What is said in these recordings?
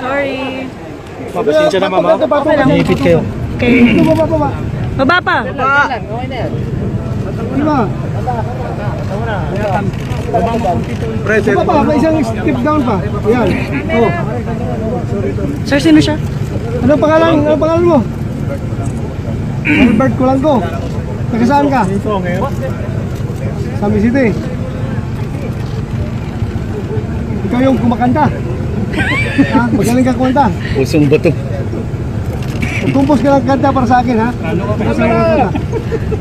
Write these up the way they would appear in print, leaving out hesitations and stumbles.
Sorry. Mapasensya na, mama. Okay lang. Iipit kayo. Okay. Baba. Baba pa. Diba? Present. Baba, may isang step down pa. Ayan. Oh. Sir, sino siya? Anong pangalan? Anong pangalan mo? Albert Kulango. Taga saan ka? Sami City. Ikaw yung kumakanta. Ha? Magaling ka kumanta. Pusong bato. Kumpos ka ng kanta para sa akin, ha? Kumpusan mo ng kanta.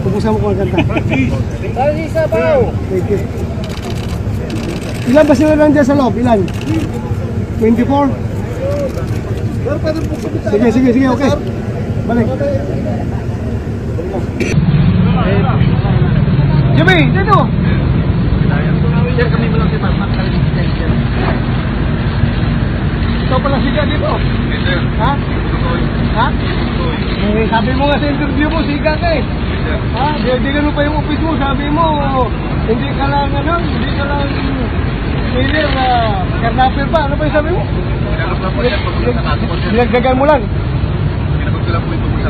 Kumpusan mo ko ng kanta. Thank you. Ilan ba sila nandiyan sa loob? Ilan? 24? Sige, okay. Balik. Jimmy, dito! Sir, kami mo lang si Mama. Ikaw pala siga dito. Ha? Ha? Eh, sabi mo nga sa interview mo, siga ka eh. Ha? Di ganun pa yung office mo, sabi mo, hindi ka lang cleaner na karnapir pa. Ano pa yung sabi mo? Dinagdagan mo lang.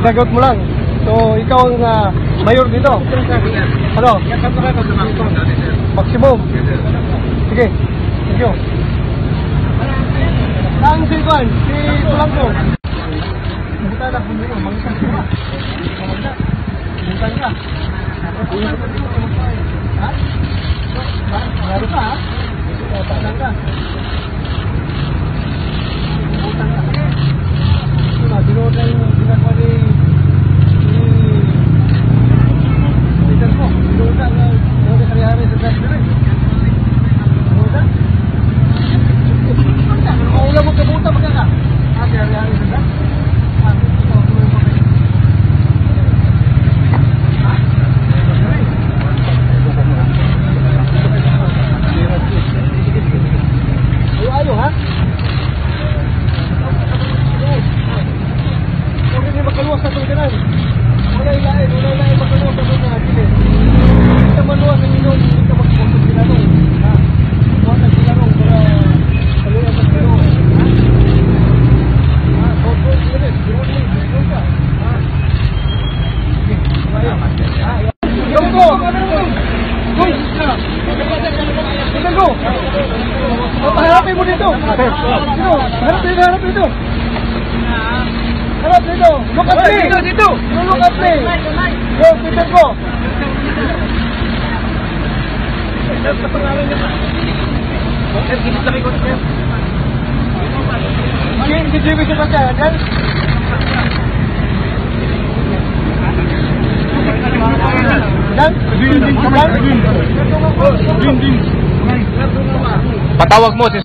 Dagot mo lang. So, ikaw ang mayor dito. Ano? Maximum. Sige. Thank you. Ang si Juan, si Tulangko. Buta na kung dito, mangitan ka. Mangitan ka. Ha? Meron ka, ha? Mangitan ka. Mangitan ka. Ito na, dinood na yung ginagawa ni mangitan ko. Dinood na kanyari sa Tasbury. Dinood na? Kung ulam mo kabuta, magkaka. Hari-hari sa gas. Ayo, ha? Huwag hindi makaluwas sa tulganan. Wala ilain makaluwas sa tulganan. Hindi ka maluwas ng inyong, hindi ka magpupunod ginanong. Ha? Huwag na ginanong para kaluwas sa ginanong. Harapin mo dito. Harap dito. Harap dito. Look at me. Dito. Look at me. Yo, Peter ko. Sa pangalan niya. Sir, ginit lang ikot niya. Si Jimmy sa kanya, kan? Patawag mo si